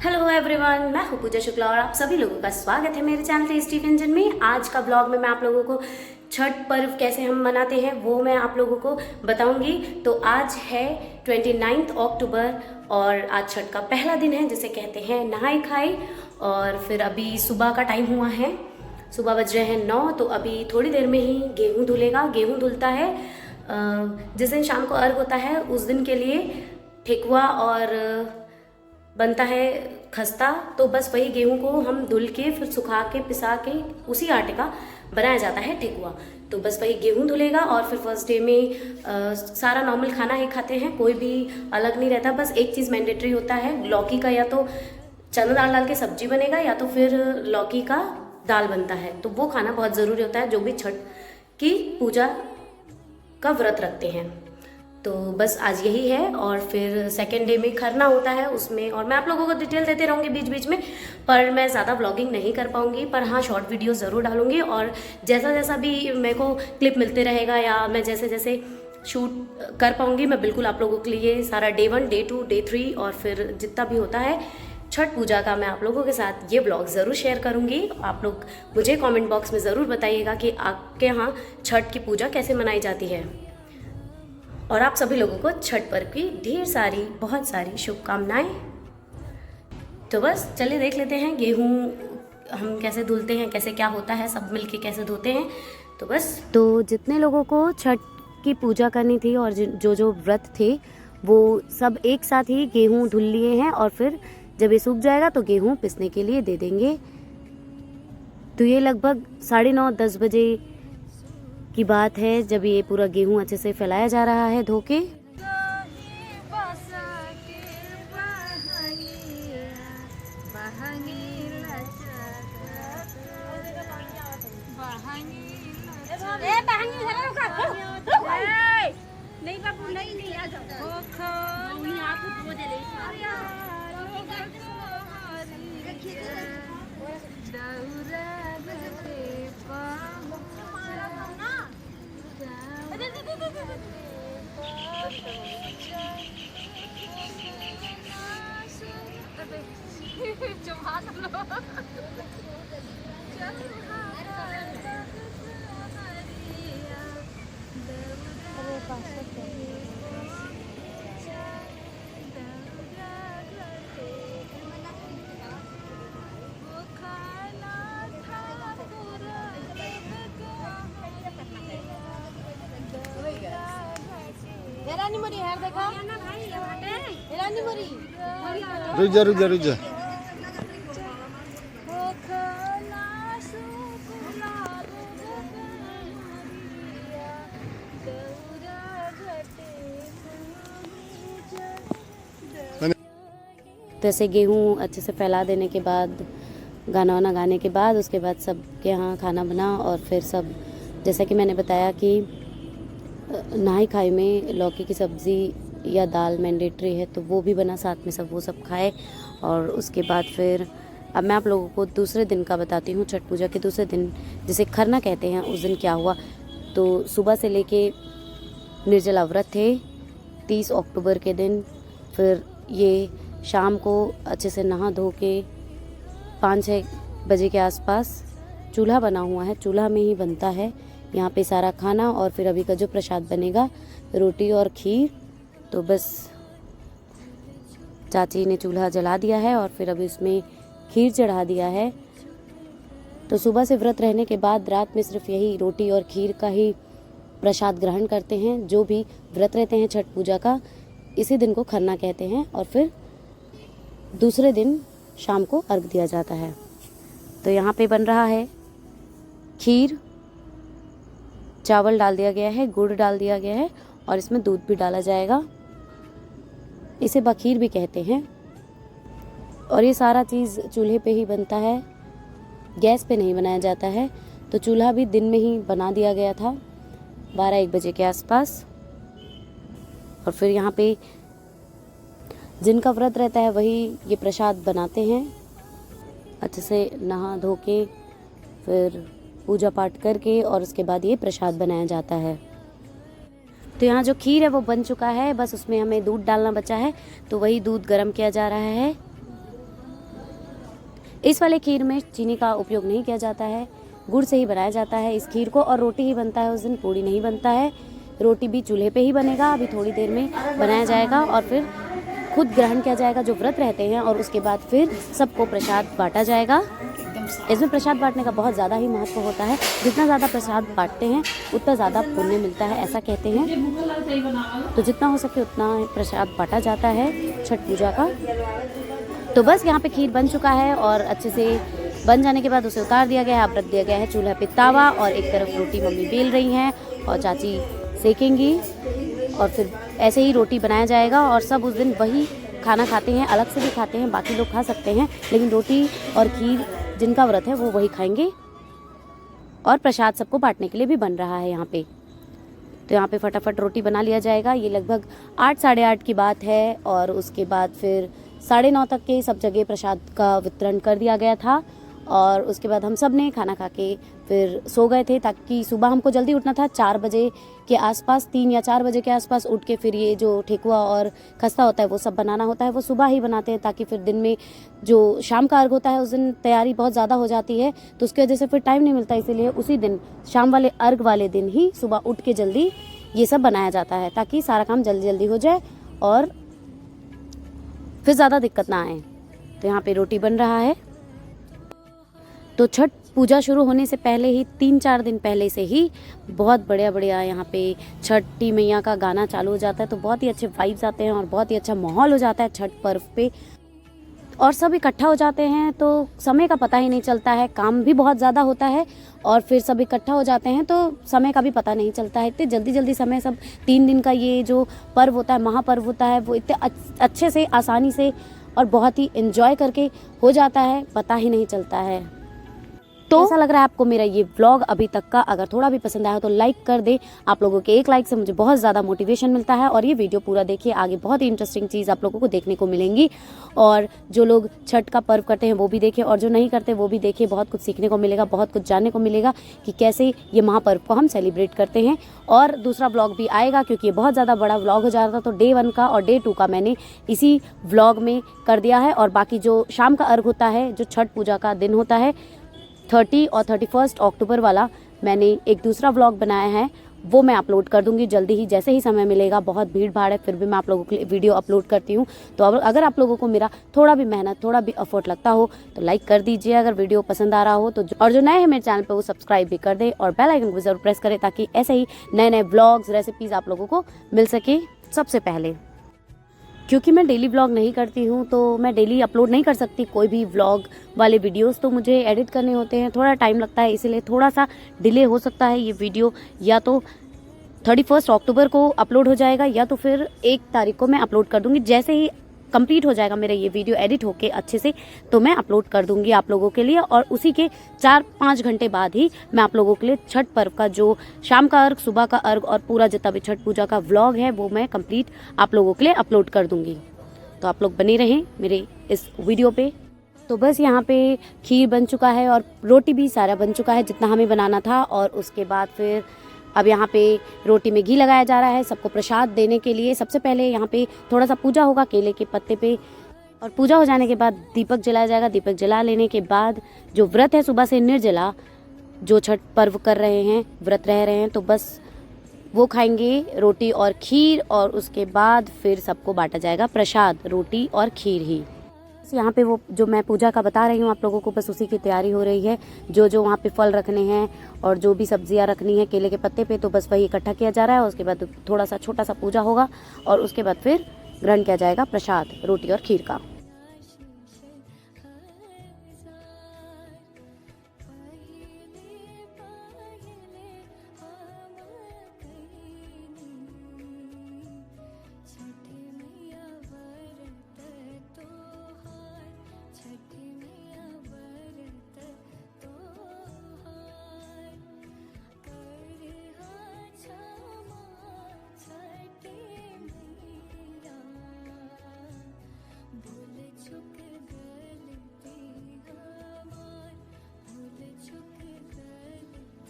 Hello everyone, मैं हूँ पूजा शुक्ला और आप सभी लोगों का स्वागत है मेरे चैनल टेस्टी व्यंजन में। आज का ब्लॉग में मैं आप लोगों को छठ पर्व कैसे हम मनाते हैं वो मैं आप लोगों को बताऊंगी। तो आज है 29 अक्टूबर और आज छठ का पहला दिन है जिसे कहते हैं नहाई खाई। और फिर अभी सुबह का टाइम हुआ है, सुबह बज रहे हैं 9। तो अभी थोड़ी देर में ही गेहूँ धुलेगा। गेहूँ धुलता है जिस दिन शाम को अर्घ होता है उस दिन के लिए ठेकुआ और बनता है खस्ता। तो बस वही गेहूं को हम धुल के फिर सुखा के पिसा के उसी आटे का बनाया जाता है ठेकुआ। तो बस वही गेहूं धुलेगा और फिर फर्स्ट डे में सारा नॉर्मल खाना ही खाते हैं, कोई भी अलग नहीं रहता। बस एक चीज़ मैंडेटरी होता है, लौकी का या तो चना दाल डाल के सब्जी बनेगा या तो फिर लौकी का दाल बनता है। तो वो खाना बहुत ज़रूरी होता है जो भी छठ की पूजा का व्रत रखते हैं। तो बस आज यही है। और फिर सेकेंड डे में खरना होता है उसमें, और मैं आप लोगों को डिटेल देते रहूँगी बीच बीच में, पर मैं ज़्यादा व्लॉगिंग नहीं कर पाऊँगी। पर हाँ, शॉर्ट वीडियो ज़रूर डालूँगी और जैसा जैसा भी मेरे को क्लिप मिलते रहेगा या मैं जैसे जैसे शूट कर पाऊँगी मैं बिल्कुल आप लोगों के लिए सारा डे 1, डे 2, डे 3 और फिर जितना भी होता है छठ पूजा का मैं आप लोगों के साथ ये ब्लॉग ज़रूर शेयर करूँगी। आप लोग मुझे कमेंट बॉक्स में ज़रूर बताइएगा कि आपके यहाँ छठ की पूजा कैसे मनाई जाती है। और आप सभी लोगों को छठ पर्व की ढेर सारी बहुत सारी शुभकामनाएं। तो बस चलिए देख लेते हैं गेहूँ हम कैसे धुलते हैं, कैसे क्या होता है, सब मिलके कैसे धोते हैं। तो बस तो जितने लोगों को छठ की पूजा करनी थी और जो जो व्रत थे वो सब एक साथ ही गेहूँ धुल लिए हैं और फिर जब ये सूख जाएगा तो गेहूँ पिसने के लिए दे देंगे। तो ये लगभग 9:30 10 बजे की बात है जब ये पूरा गेहूं अच्छे से फैलाया जा रहा है धो के। नहीं बाबू नहीं आ जाओ रुक जा। तो ऐसे गेहूँ अच्छे से फैला देने के बाद गाना वाना गाने के बाद उसके बाद सब के यहाँ खाना बना। और फिर सब जैसा कि मैंने बताया कि नहाई खाई में लौकी की सब्ज़ी या दाल मैंडेटरी है तो वो भी बना साथ में, सब वो सब खाए। और उसके बाद फिर अब मैं आप लोगों को दूसरे दिन का बताती हूँ, छठ पूजा के दूसरे दिन जिसे खरना कहते हैं उस दिन क्या हुआ। तो सुबह से लेके निर्जला व्रत थे 30 अक्टूबर के दिन। फिर ये शाम को अच्छे से नहा धो के 5-6 बजे के आसपास चूल्हा बना हुआ है, चूल्हा में ही बनता है यहाँ पे सारा खाना। और फिर अभी का जो प्रसाद बनेगा रोटी और खीर। तो बस चाची ने चूल्हा जला दिया है और फिर अभी उसमें खीर चढ़ा दिया है। तो सुबह से व्रत रहने के बाद रात में सिर्फ यही रोटी और खीर का ही प्रसाद ग्रहण करते हैं। जो भी व्रत रहते हैं छठ पूजा का इसी दिन को खरना कहते हैं। और फिर दूसरे दिन शाम को अर्घ दिया जाता है। तो यहाँ पे बन रहा है खीर, चावल डाल दिया गया है, गुड़ डाल दिया गया है और इसमें दूध भी डाला जाएगा। इसे बखीर भी कहते हैं। और ये सारा चीज़ चूल्हे पे ही बनता है, गैस पे नहीं बनाया जाता है। तो चूल्हा भी दिन में ही बना दिया गया था 12-1 बजे के आसपास। और फिर यहाँ पे जिनका व्रत रहता है वही ये प्रसाद बनाते हैं अच्छे से नहा धो के, फिर पूजा पाठ करके और उसके बाद ये प्रसाद बनाया जाता है। तो यहाँ जो खीर है वो बन चुका है, बस उसमें हमें दूध डालना बचा है। तो वही दूध गर्म किया जा रहा है इस वाले खीर में चीनी का उपयोग नहीं किया जाता है, गुड़ से ही बनाया जाता है इस खीर को। और रोटी ही बनता है उस दिन, पूड़ी नहीं बनता है। रोटी भी चूल्हे पे ही बनेगा, अभी थोड़ी देर में बनाया जाएगा और फिर खुद ग्रहण किया जाएगा जो व्रत रहते हैं, और उसके बाद फिर सबको प्रसाद बांटा जाएगा। इसमें प्रसाद बांटने का बहुत ज़्यादा ही महत्व होता है। जितना ज़्यादा प्रसाद बांटते हैं उतना ज़्यादा पुण्य मिलता है, ऐसा कहते हैं। तो जितना हो सके उतना प्रसाद बांटा जाता है छठ पूजा का। तो बस यहाँ पे खीर बन चुका है और अच्छे से बन जाने के बाद उसे उतार दिया गया है। अब रख दिया गया है चूल्हा पे तावा, और एक तरफ रोटी मम्मी बेल रही हैं और चाची सेकेंगी, और फिर ऐसे ही रोटी बनाया जाएगा। और सब उस दिन वही खाना खाते हैं, अलग से भी खाते हैं, बाकी लोग खा सकते हैं, लेकिन रोटी और खीर जिनका व्रत है वो वही खाएंगे। और प्रसाद सबको बांटने के लिए भी बन रहा है यहाँ पे। तो यहाँ पे फटाफट रोटी बना लिया जाएगा। ये लगभग 8 साढ़े 8 की बात है, और उसके बाद फिर 9:30 तक के सब जगह प्रसाद का वितरण कर दिया गया था। और उसके बाद हम सब ने खाना खा के फिर सो गए थे, ताकि सुबह हमको जल्दी उठना था 4 बजे के आसपास, 3 या 4 बजे के आसपास उठ के फिर ये जो ठेकुआ और खस्ता होता है वो सब बनाना होता है। वो सुबह ही बनाते हैं, ताकि फिर दिन में जो शाम का अर्घ होता है उस दिन तैयारी बहुत ज़्यादा हो जाती है, तो उसकी वजह से फिर टाइम नहीं मिलता। इसीलिए उसी दिन शाम वाले अर्घ वाले दिन ही सुबह उठ के जल्दी ये सब बनाया जाता है, ताकि सारा काम जल्दी जल्दी हो जाए और फिर ज़्यादा दिक्कत ना आए। तो यहाँ पे रोटी बन रहा है। तो छठ पूजा शुरू होने से पहले ही 3-4 दिन पहले से ही बहुत बढ़िया यहाँ पे छठी मैया का गाना चालू हो जाता है। तो बहुत ही अच्छे वाइब्स आते हैं और बहुत ही अच्छा माहौल हो जाता है छठ पर्व पे, और सब इकट्ठा हो जाते हैं तो समय का पता ही नहीं चलता है। काम भी बहुत ज़्यादा होता है और फिर सब इकट्ठा हो जाते हैं तो समय का भी पता नहीं चलता है। इतने जल्दी जल्दी समय सब 3 दिन का ये जो पर्व होता है, महापर्व होता है, वो इतने अच्छे से, आसानी से और बहुत ही एंजॉय करके हो जाता है, पता ही नहीं चलता है। तो ऐसा लग रहा है आपको मेरा ये व्लॉग अभी तक का? अगर थोड़ा भी पसंद आया हो तो लाइक कर दे। आप लोगों के एक लाइक से मुझे बहुत ज़्यादा मोटिवेशन मिलता है। और ये वीडियो पूरा देखिए, आगे बहुत ही इंटरेस्टिंग चीज़ आप लोगों को देखने को मिलेंगी। और जो लोग छठ का पर्व करते हैं वो भी देखें, और जो नहीं करते वो भी देखें। बहुत कुछ सीखने को मिलेगा, बहुत कुछ जानने को मिलेगा कि कैसे ये महापर्व को हम सेलिब्रेट करते हैं। और दूसरा व्लॉग भी आएगा, क्योंकि ये बहुत ज़्यादा बड़ा व्लॉग हो जा रहा था, तो डे 1 का और डे 2 का मैंने इसी व्लॉग में कर दिया है। और बाकी जो शाम का अर्घ होता है, जो छठ पूजा का दिन होता है, 30 और 31 अक्टूबर वाला, मैंने एक दूसरा व्लॉग बनाया है, वो मैं अपलोड कर दूंगी जल्दी ही, जैसे ही समय मिलेगा। बहुत भीड़ भाड़ है, फिर भी मैं आप लोगों के लिए वीडियो अपलोड करती हूँ। तो अगर आप लोगों को मेरा थोड़ा भी मेहनत, थोड़ा भी एफर्ट लगता हो तो लाइक कर दीजिए अगर वीडियो पसंद आ रहा हो तो। और जो नए हैं मेरे चैनल पे वो सब्सक्राइब भी कर दे और बेल आइकन को जरूर प्रेस करें, ताकि ऐसे ही नए नए व्लॉग्स, रेसिपीज़ आप लोगों को मिल सके सबसे पहले। क्योंकि मैं डेली व्लॉग नहीं करती हूँ तो मैं डेली अपलोड नहीं कर सकती कोई भी व्लॉग वाले वीडियोस, तो मुझे एडिट करने होते हैं, थोड़ा टाइम लगता है, इसीलिए थोड़ा सा डिले हो सकता है। ये वीडियो या तो 31 अक्टूबर को अपलोड हो जाएगा या तो फिर 1 तारीख को मैं अपलोड कर दूँगी। जैसे ही कंप्लीट हो जाएगा मेरा ये वीडियो एडिट होके अच्छे से, तो मैं अपलोड कर दूंगी आप लोगों के लिए। और उसी के 4-5 घंटे बाद ही मैं आप लोगों के लिए छठ पर्व का जो शाम का अर्घ, सुबह का अर्घ और पूरा जितना भी छठ पूजा का व्लॉग है वो मैं कंप्लीट आप लोगों के लिए अपलोड कर दूंगी। तो आप लोग बने रहें मेरे इस वीडियो पे। तो बस यहाँ पे खीर बन चुका है और रोटी भी सारा बन चुका है जितना हमें बनाना था। और उसके बाद फिर अब यहाँ पे रोटी में घी लगाया जा रहा है सबको प्रसाद देने के लिए। सबसे पहले यहाँ पे थोड़ा सा पूजा होगा केले के पत्ते पे, और पूजा हो जाने के बाद दीपक जलाया जाएगा। दीपक जला लेने के बाद जो व्रत है सुबह से निर्जला, जो छठ पर्व कर रहे हैं, व्रत रह रहे हैं, तो बस वो खाएंगे रोटी और खीर। और उसके बाद फिर सबको बांटा जाएगा प्रसाद, रोटी और खीर ही। यहाँ पे वो जो मैं पूजा का बता रही हूँ आप लोगों को, बस उसी की तैयारी हो रही है। जो वहाँ पे फल रखने हैं और जो भी सब्जियाँ रखनी है केले के पत्ते पे, तो बस वही इकट्ठा किया जा रहा है। उसके बाद थोड़ा सा छोटा सा पूजा होगा और उसके बाद फिर ग्रहण किया जाएगा प्रसाद, रोटी और खीर का।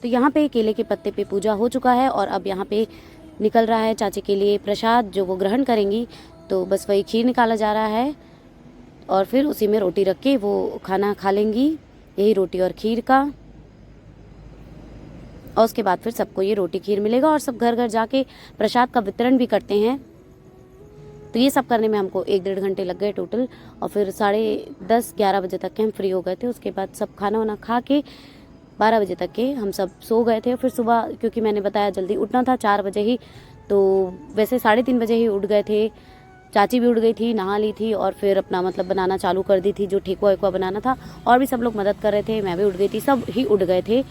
तो यहाँ पे केले के पत्ते पे पूजा हो चुका है और अब यहाँ पे निकल रहा है चाची के लिए प्रसाद जो वो ग्रहण करेंगी। तो बस वही खीर निकाला जा रहा है। और फिर उसी में रोटी रख के वो खाना खा लेंगी, यही रोटी और खीर का। और उसके बाद फिर सबको ये रोटी खीर मिलेगा और सब घर घर जाके प्रसाद का वितरण भी करते हैं। तो ये सब करने में हमको 1-1.5 घंटे लग गए टोटल। और फिर 10:30-11 बजे तक के हम फ्री हो गए थे। उसके बाद सब खाना वाना खा के 12 बजे तक के हम सब सो गए थे। फिर सुबह क्योंकि मैंने बताया जल्दी उठना था 4 बजे ही, तो वैसे 3:30 बजे ही उठ गए थे। चाची भी उठ गई थी, नहा ली थी और फिर अपना मतलब बनाना चालू कर दी थी, जो ठेकुआ वेकुआ बनाना था। और भी सब लोग मदद कर रहे थे, मैं भी उठ गई थी, सब ही उठ गए थे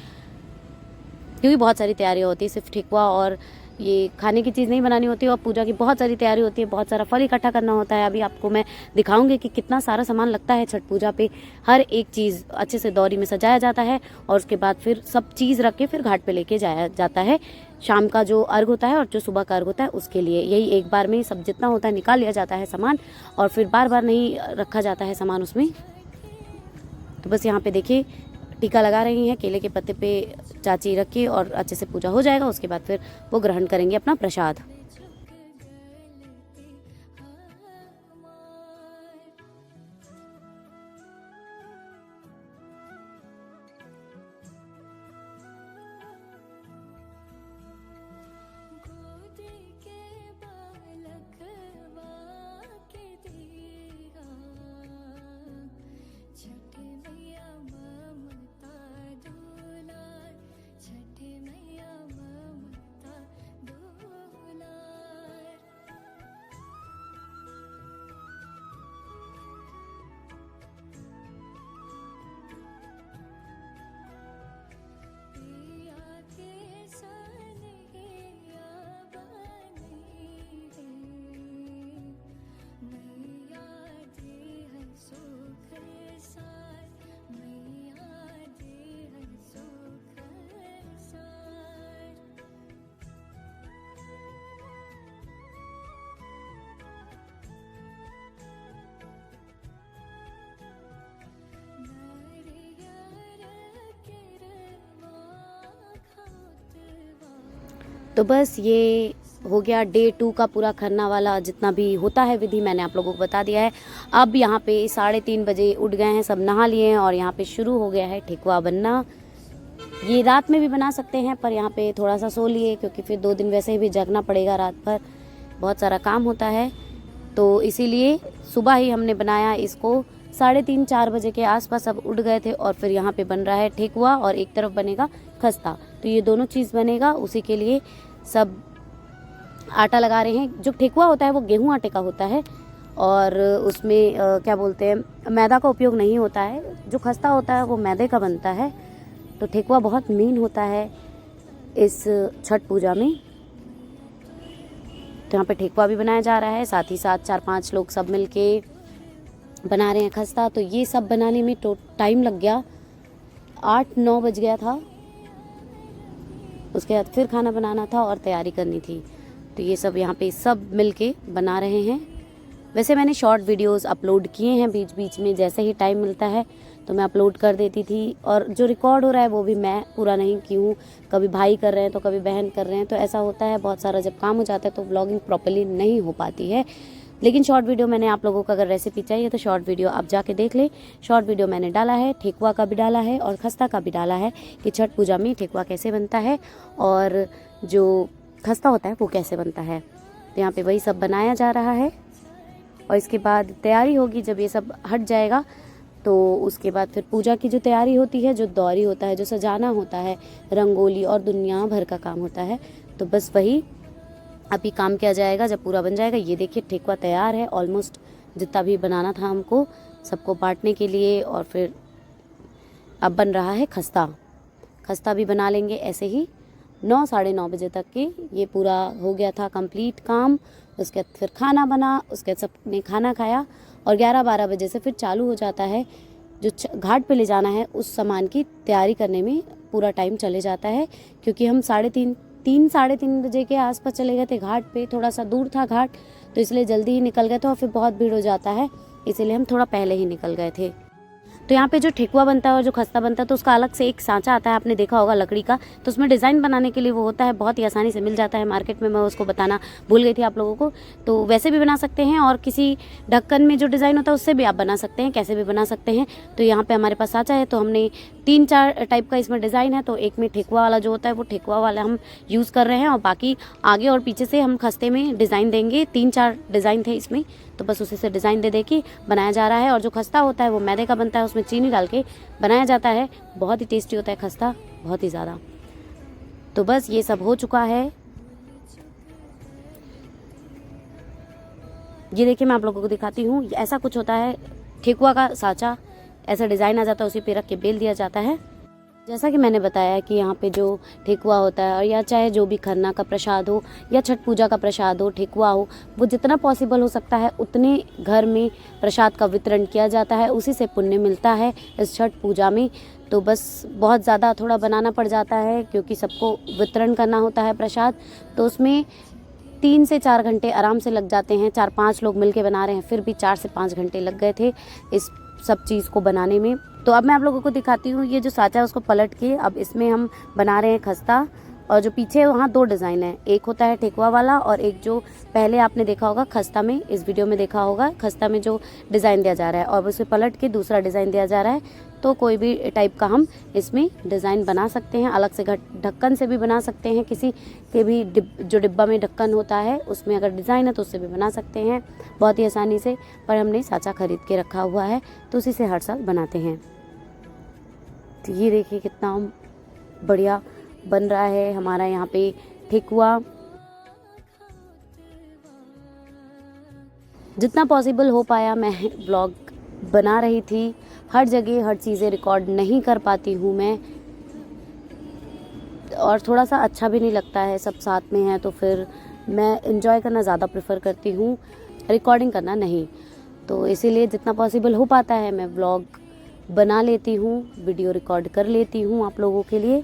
क्योंकि बहुत सारी तैयारियाँ होती है। सिर्फ ठेकुआ और ये खाने की चीज़ नहीं बनानी होती और पूजा की बहुत सारी तैयारी होती है, बहुत सारा फल इकट्ठा करना होता है। अभी आपको मैं दिखाऊंगी कि कितना सारा सामान लगता है छठ पूजा पे। हर एक चीज़ अच्छे से दौरी में सजाया जाता है और उसके बाद फिर सब चीज़ रख के फिर घाट पे लेके जाया जाता है। शाम का जो अर्घ होता है और जो सुबह का अर्घ होता है उसके लिए यही एक बार में सब जितना होता है निकाल लिया जाता है सामान, और फिर बार बार नहीं रखा जाता है सामान उसमें। तो बस यहाँ पे देखिए टीका लगा रही हैं, केले के पत्ते पे चाची रख के, और अच्छे से पूजा हो जाएगा। उसके बाद फिर वो ग्रहण करेंगे अपना प्रसाद। तो बस ये हो गया डे 2 का पूरा खरना वाला, जितना भी होता है विधि मैंने आप लोगों को बता दिया है। अब यहाँ पे 3:30 बजे उठ गए हैं, सब नहा लिए हैं और यहाँ पे शुरू हो गया है ठेकुआ बनना। ये रात में भी बना सकते हैं पर यहाँ पे थोड़ा सा सो लिए क्योंकि फिर 2 दिन वैसे भी जगना पड़ेगा रात भर, बहुत सारा काम होता है। तो इसीलिए सुबह ही हमने बनाया इसको। 3:30-4 बजे के आसपास सब उठ गए थे और फिर यहाँ पे बन रहा है ठेकुआ और एक तरफ बनेगा खस्ता। तो ये दोनों चीज़ बनेगा, उसी के लिए सब आटा लगा रहे हैं। जो ठेकुआ होता है वो गेहूं आटे का होता है और उसमें क्या बोलते हैं, मैदा का उपयोग नहीं होता है। जो खस्ता होता है वो मैदे का बनता है। तो ठेकुआ बहुत मेन होता है इस छठ पूजा में। तो यहाँ पे ठेकुआ भी बनाया जा रहा है, साथ ही साथ 4-5 लोग सब मिलके बना रहे हैं खस्ता। तो ये सब बनाने में टाइम लग गया, 8-9 बज गया था। उसके बाद फिर खाना बनाना था और तैयारी करनी थी। तो ये सब यहाँ पे सब मिलके बना रहे हैं। वैसे मैंने शॉर्ट वीडियोस अपलोड किए हैं बीच बीच में, जैसे ही टाइम मिलता है तो मैं अपलोड कर देती थी। और जो रिकॉर्ड हो रहा है वो भी मैं पूरा नहीं की हूँ, कभी भाई कर रहे हैं तो कभी बहन कर रहे हैं। तो ऐसा होता है, बहुत सारा जब काम हो जाता है तो व्लॉगिंग प्रॉपर्ली नहीं हो पाती है। लेकिन शॉर्ट वीडियो मैंने आप लोगों को अगर रेसिपी चाहिए तो शॉर्ट वीडियो आप जाके देख लें। शॉर्ट वीडियो मैंने डाला है, ठेकुआ का भी डाला है और खस्ता का भी डाला है कि छठ पूजा में ठेकुआ कैसे बनता है और जो खस्ता होता है वो कैसे बनता है। तो यहाँ पे वही सब बनाया जा रहा है और इसके बाद तैयारी होगी। जब ये सब हट जाएगा तो उसके बाद फिर पूजा की जो तैयारी होती है, जो दौरी होता है, जो सजाना होता है, रंगोली और दुनिया भर का काम होता है। तो बस वही अभी काम किया जाएगा जब पूरा बन जाएगा। ये देखिए ठेकुआ तैयार है ऑलमोस्ट, जितना भी बनाना था हमको सबको बांटने के लिए। और फिर अब बन रहा है खस्ता। खस्ता भी बना लेंगे ऐसे ही 9-9:30 बजे तक के। ये पूरा हो गया था कंप्लीट काम। उसके बाद फिर खाना बना, उसके बाद सबने खाना खाया और 11-12 बजे से फिर चालू हो जाता है। जो घाट पे ले जाना है उस सामान की तैयारी करने में पूरा टाइम चले जाता है, क्योंकि हम 3-3 बजे के आसपास चले गए थे घाट पे। थोड़ा सा दूर था घाट, तो इसलिए जल्दी ही निकल गए थे और फिर बहुत भीड़ हो जाता है, इसीलिए हम थोड़ा पहले ही निकल गए थे। तो यहाँ पे जो ठेकुआ बनता है और जो खस्ता बनता है तो उसका अलग से एक सांचा आता है, आपने देखा होगा लकड़ी का, तो उसमें डिज़ाइन बनाने के लिए वो होता है, बहुत ही आसानी से मिल जाता है मार्केट में। मैं उसको बताना भूल गई थी आप लोगों को। तो वैसे भी बना सकते हैं और किसी ढक्कन में जो डिज़ाइन होता है उससे भी आप बना सकते हैं, कैसे भी बना सकते हैं। तो यहाँ पे हमारे पास सांचा है, तो हमने 3-4 टाइप का इसमें डिज़ाइन है। तो एक में ठेकुआ वाला जो होता है वो ठेकुआ वाला हम यूज़ कर रहे हैं, और बाकी आगे और पीछे से हम खस्ते में डिज़ाइन देंगे। 3-4 डिज़ाइन थे इसमें, तो बस उसी से डिज़ाइन दे के बनाया जा रहा है। और जो खस्ता होता है वो मैदे का बनता है, उसमें चीनी डाल के बनाया जाता है। बहुत ही टेस्टी होता है खस्ता, बहुत ही ज़्यादा। तो बस ये सब हो चुका है। ये देखिए मैं आप लोगों को दिखाती हूँ, ऐसा कुछ होता है ठेकुआ का सांचा, ऐसा डिज़ाइन आ जाता है, उसी पे रख के बेल दिया जाता है। जैसा कि मैंने बताया कि यहाँ पे जो ठेकुआ होता है, और या चाहे जो भी खरना का प्रसाद हो या छठ पूजा का प्रसाद हो, ठेकुआ हो, वो जितना पॉसिबल हो सकता है उतने घर में प्रसाद का वितरण किया जाता है, उसी से पुण्य मिलता है इस छठ पूजा में। तो बस बहुत ज़्यादा थोड़ा बनाना पड़ जाता है क्योंकि सबको वितरण करना होता है प्रसाद, तो उसमें 3 से 4 घंटे आराम से लग जाते हैं। 4-5 लोग मिलके बना रहे हैं, फिर भी 4 से 5 घंटे लग गए थे इस सब चीज़ को बनाने में। तो अब मैं आप लोगों को दिखाती हूँ, ये जो सांचा है उसको पलट के अब इसमें हम बना रहे हैं खस्ता। और जो पीछे वहाँ 2 डिज़ाइन है, एक होता है ठेकुआ वाला और एक जो पहले आपने देखा होगा खस्ता में, इस वीडियो में देखा होगा खस्ता में जो डिज़ाइन दिया जा रहा है, और उसे पलट के दूसरा डिज़ाइन दिया जा रहा है। तो कोई भी टाइप का हम इसमें डिज़ाइन बना सकते हैं, अलग से ढक्कन से भी बना सकते हैं, किसी के भी जो डिब्बा में ढक्कन होता है उसमें अगर डिज़ाइन है तो उससे भी बना सकते हैं बहुत ही आसानी से। पर हमने सांचा खरीद के रखा हुआ है, तो उसी से हर साल बनाते हैं। तो ये देखिए कितना बढ़िया बन रहा है हमारा यहाँ पे ठेकुआ। जितना पॉसिबल हो पाया मैं व्लॉग बना रही थी। हर जगह हर चीज़ें रिकॉर्ड नहीं कर पाती हूँ मैं, और थोड़ा सा अच्छा भी नहीं लगता है, सब साथ में है तो फिर मैं एंजॉय करना ज़्यादा प्रेफर करती हूँ, रिकॉर्डिंग करना नहीं। तो इसीलिए जितना पॉसिबल हो पाता है मैं व्लॉग बना लेती हूँ, वीडियो रिकॉर्ड कर लेती हूँ आप लोगों के लिए।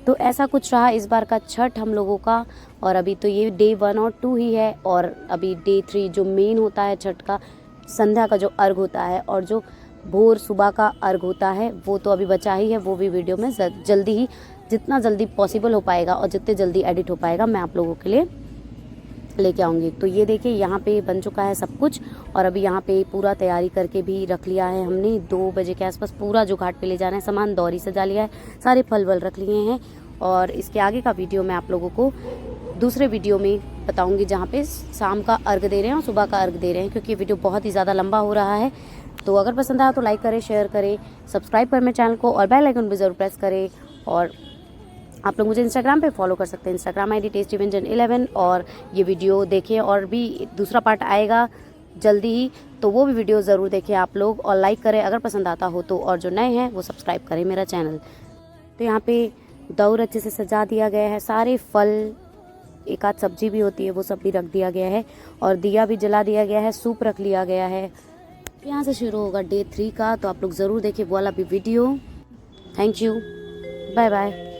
तो ऐसा कुछ रहा इस बार का छठ हम लोगों का। और अभी तो ये डे 1 और 2 ही है, और अभी डे 3 जो मेन होता है छठ का, संध्या का जो अर्घ होता है और जो भोर सुबह का अर्घ होता है, वो तो अभी बचा ही है। वो भी वीडियो में जल्दी ही, जितना जल्दी पॉसिबल हो पाएगा और जितने जल्दी एडिट हो पाएगा, मैं आप लोगों के लिए लेके आऊँगी। तो ये देखिए यहाँ पे बन चुका है सब कुछ, और अभी यहाँ पे पूरा तैयारी करके भी रख लिया है हमने। 2 बजे के आसपास पूरा जो घाट पे ले जाना है सामान दौरी सजा लिया है, सारे फल वल रख लिए हैं। और इसके आगे का वीडियो मैं आप लोगों को दूसरे वीडियो में बताऊंगी, जहाँ पे शाम का अर्घ दे रहे हैं और सुबह का अर्घ दे रहे हैं, क्योंकि वीडियो बहुत ही ज़्यादा लंबा हो रहा है। तो अगर पसंद आया तो लाइक करें, शेयर करें, सब्सक्राइब करें मेरे चैनल को, और बेल आइकन भी ज़रूर प्रेस करें। और आप लोग मुझे इंस्टाग्राम पे फॉलो कर सकते हैं, इंस्टाग्राम ID tastyvyanjan11। और ये वीडियो देखें, और भी दूसरा पार्ट आएगा जल्दी ही, तो वो भी वीडियो ज़रूर देखें आप लोग, और लाइक करें अगर पसंद आता हो तो, और जो नए हैं वो सब्सक्राइब करें मेरा चैनल। तो यहाँ पे दौर अच्छे से सजा दिया गया है, सारे फल, एक आध सब्जी भी होती है वो सब भी रख दिया गया है, और दिया भी जला दिया गया है, सूप रख लिया गया है। यहाँ से शुरू होगा डे 3 का, तो आप लोग ज़रूर देखें वो वाला भी video. Thank you, bye bye.